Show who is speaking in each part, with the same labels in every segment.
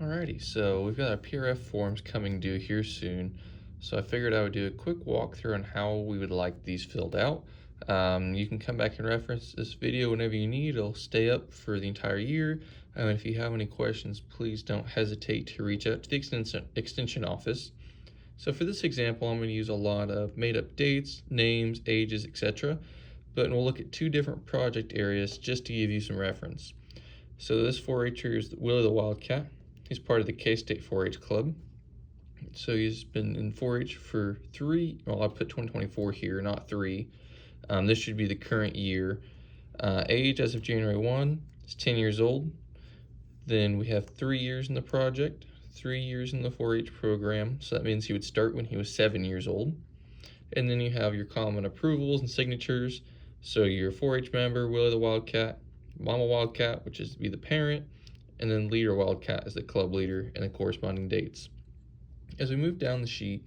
Speaker 1: Alrighty, so we've got our PRF forms coming due here soon. So I figured I would do a quick walkthrough on how we would like these filled out. You can come back and reference this video whenever you need. It'll stay up for the entire year. And if you have any questions, please don't hesitate to reach out to the extension office. So for this example, I'm going to use a lot of made up dates, names, ages, etc. But we'll look at two different project areas just to give you some reference. So this 4-H'er is Willie the Wildcat. He's part of the K-State 4-H Club. So he's been in 4-H for I put 2024 here, not 3. This should be the current year. Age as of January 1 is 10 years old. Then we have 3 years in the project, 3 years in the 4-H program. So that means he would start when he was 7 years old. And then you have your common approvals and signatures. So your 4-H member, Willie the Wildcat, Mama Wildcat, which is to be the parent, and then leader Wildcat is the club leader, and the corresponding dates. As we move down the sheet,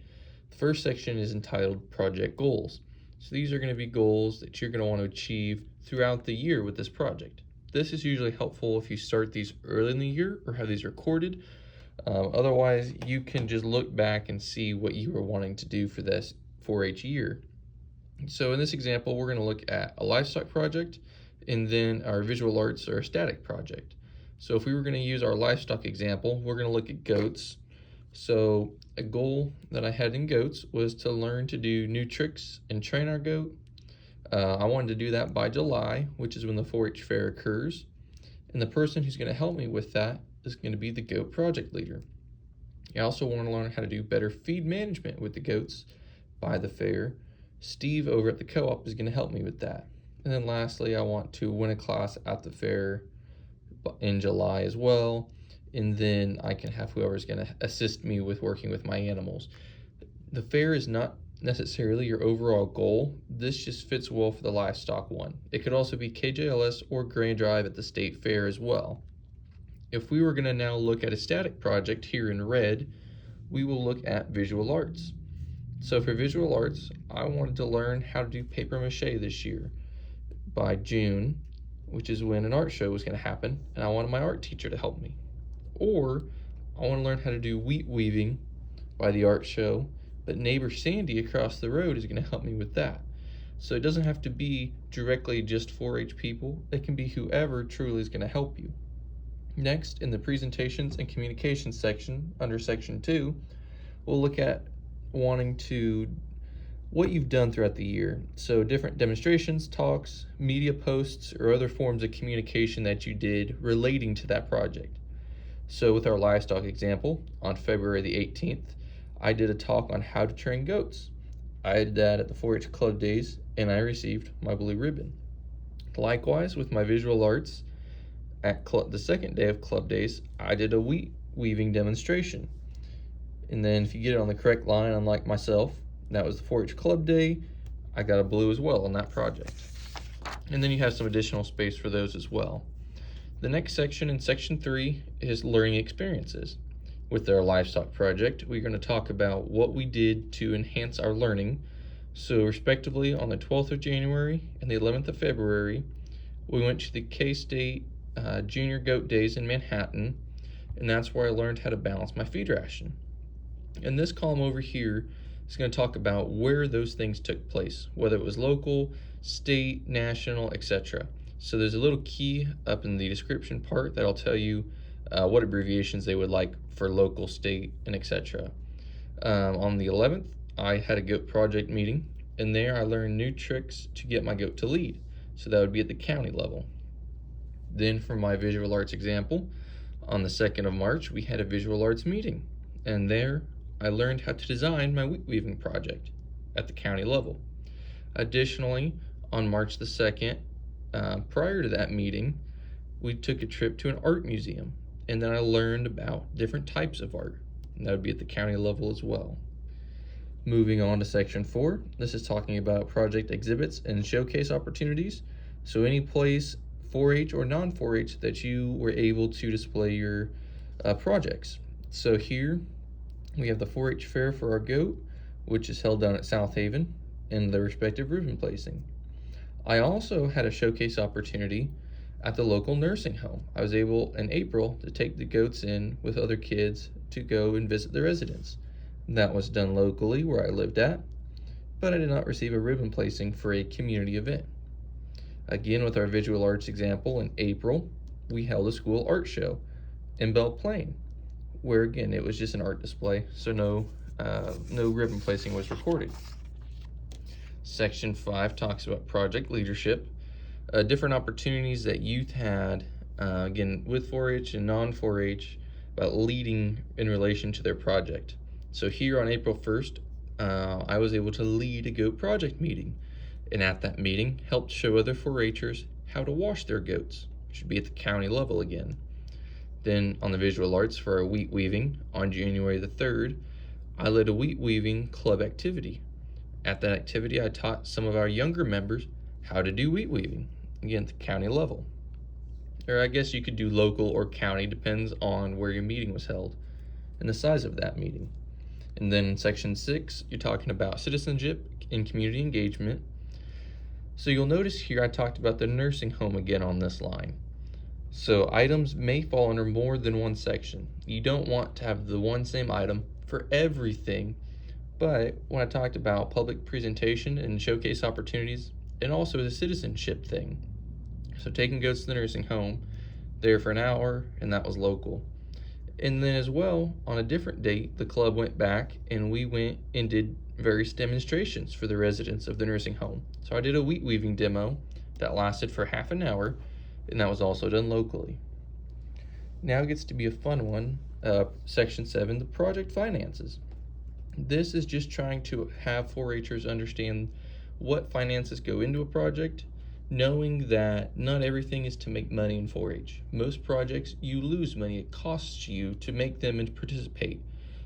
Speaker 1: the first section is entitled Project Goals. So these are going to be goals that you're going to want to achieve throughout the year with this project. This is usually helpful if you start these early in the year or have these recorded. Otherwise, you can just look back and see what you were wanting to do for this 4-H year. So in this example, we're going to look at a livestock project and then our visual arts or static project. So if we were going to use our livestock example, we're going to look at goats. So a goal that I had in goats was to learn to do new tricks and train our goat. I wanted to do that by July, which is when the 4-H fair occurs. And the person who's going to help me with that is going to be the goat project leader. I also want to learn how to do better feed management with the goats by the fair. Steve over at the co-op is going to help me with that. And then lastly, I want to win a class at the fair in July as well, and then I can have whoever's going to assist me with working with my animals. The fair is not necessarily your overall goal. This just fits well for the livestock one. It could also be KJLS or Grand Drive at the state fair as well. If we were going to now look at a static project here in red, we will look at visual arts. So for visual arts, I wanted to learn how to do paper mache this year by June, which is when an art show was going to happen, and I wanted my art teacher to help me. Or I want to learn how to do wheat weaving by the art show, but neighbor Sandy across the road is going to help me with that. So it doesn't have to be directly just 4-H people. It can be whoever truly is going to help you. Next, in the presentations and communications section, under section 2, we'll look at wanting to what you've done throughout the year. So different demonstrations, talks, media posts, or other forms of communication that you did relating to that project. So with our livestock example, on February the 18th, I did a talk on how to train goats. I did that at the 4-H Club Days, and I received my blue ribbon. Likewise, with my visual arts, at the second day of Club Days, I did a wheat weaving demonstration. And then if you get it on the correct line, unlike myself, that was the 4-H Club Day, I got a blue as well on that project. And then you have some additional space for those as well. The next section in section 3 is learning experiences. With our livestock project, we're going to talk about what we did to enhance our learning. So respectively, on the 12th of January and the 11th of February, we went to the K-State Junior Goat Days in Manhattan, and that's where I learned how to balance my feed ration. And this column over here is going to talk about where those things took place, whether it was local, state, national, etc. So there's a little key up in the description part that'll tell you what abbreviations they would like for local, state, and etc. On the 11th, I had a goat project meeting, and there I learned new tricks to get my goat to lead. So that would be at the county level. Then for my visual arts example, on the 2nd of March, we had a visual arts meeting, and there I learned how to design my wheat weaving project at the county level. Additionally, on March the 2nd, prior to that meeting, we took a trip to an art museum, and then I learned about different types of art, and that would be at the county level as well. Moving on to section 4, this is talking about project exhibits and showcase opportunities. So any place 4-H or non-4-H that you were able to display your projects. So here we have the 4-H fair for our goat, which is held down at South Haven in the respective ribbon placing. I also had a showcase opportunity At the local nursing home, I was able in April to take the goats in with other kids to go and visit the residents. That was done locally where I lived at, but I did not receive a ribbon placing for a community event. Again, with our visual arts example, in April, we held a school art show in Belle Plaine, where again, it was just an art display, so no ribbon placing was recorded. Section 5 talks about project leadership, different opportunities that youth had, again, with 4-H and non-4-H, about leading in relation to their project. So here on April 1st, I was able to lead a goat project meeting, and at that meeting, helped show other 4-Hers how to wash their goats, which should be at the county level again. Then on the visual arts for our wheat weaving, on January the 3rd, I led a wheat weaving club activity. At that activity, I taught some of our younger members how to do wheat weaving, again, at the county level. Or I guess you could do local or county, depends on where your meeting was held and the size of that meeting. And then in section 6, you're talking about citizenship and community engagement. So you'll notice here I talked about the nursing home again on this line. So items may fall under more than one section. You don't want to have the one same item for everything, but when I talked about public presentation and showcase opportunities, and also the citizenship thing. So taking goats to the nursing home, there for an hour, and that was local. And then as well, on a different date, the club went back and we went and did various demonstrations for the residents of the nursing home. So I did a wheat weaving demo that lasted for half an hour, and that was also done locally. Now gets to be a fun one, section 7, the project finances. This is just trying to have 4-Hers understand what finances go into a project, knowing that not everything is to make money in 4-H. Most projects, you lose money. It costs you to make them and participate.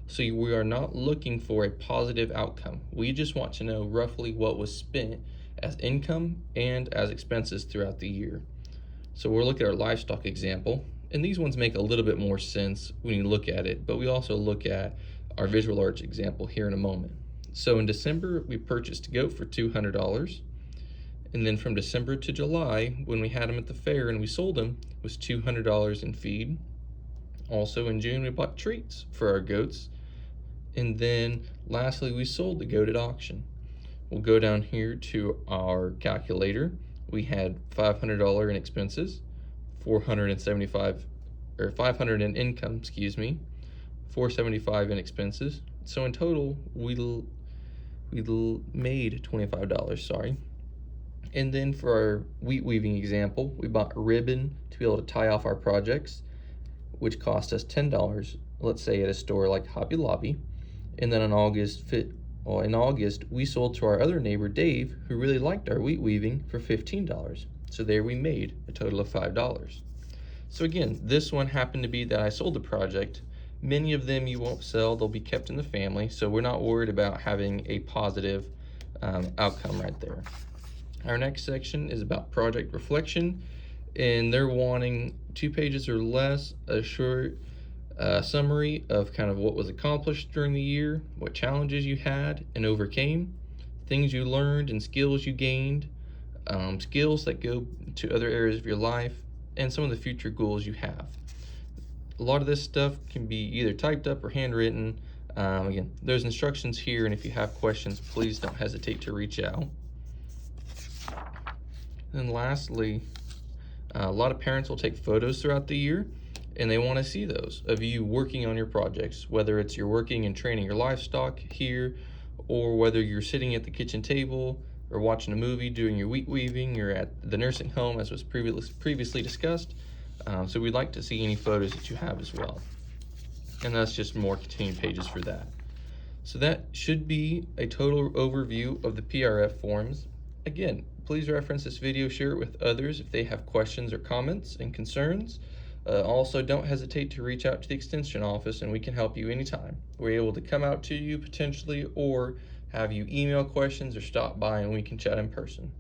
Speaker 1: So we are not looking for a positive outcome. We just want to know roughly what was spent as income and as expenses throughout the year. So we'll look at our livestock example, and these ones make a little bit more sense when you look at it, but we also look at our visual arts example here in a moment. So in December, we purchased a goat for $200. And then from December to July, when we had them at the fair and we sold them, was $200 in feed. Also in June, we bought treats for our goats. And then lastly, we sold the goat at auction. We'll go down here to our calculator. We had $500 in expenses, $500 in income, $475 in expenses. So in total, we made $25, sorry. And then for our wheat weaving example, we bought ribbon to be able to tie off our projects, which cost us $10, let's say at a store like Hobby Lobby. And then in August, we sold to our other neighbor, Dave, who really liked our wheat weaving, for $15. So there we made a total of $5. So again, this one happened to be that I sold the project. Many of them you won't sell, they'll be kept in the family, so we're not worried about having a positive outcome right there. Our next section is about project reflection, and they're wanting 2 pages or less, a short summary of kind of what was accomplished during the year, what challenges you had and overcame, things you learned and skills you gained, skills that go to other areas of your life, and some of the future goals you have. A lot of this stuff can be either typed up or handwritten. Again, there's instructions here, and if you have questions, please don't hesitate to reach out. And lastly, a lot of parents will take photos throughout the year, and they want to see those of you working on your projects, whether it's you're working and training your livestock here, or whether you're sitting at the kitchen table or watching a movie, doing your wheat weaving, you're at the nursing home as was previously discussed. So we'd like to see any photos that you have as well. And that's just more continued pages for that. So that should be a total overview of the PRF forms. Again, please reference this video, share it with others if they have questions or comments and concerns. Also, don't hesitate to reach out to the Extension Office and we can help you anytime. We're able to come out to you potentially, or have you email questions or stop by and we can chat in person.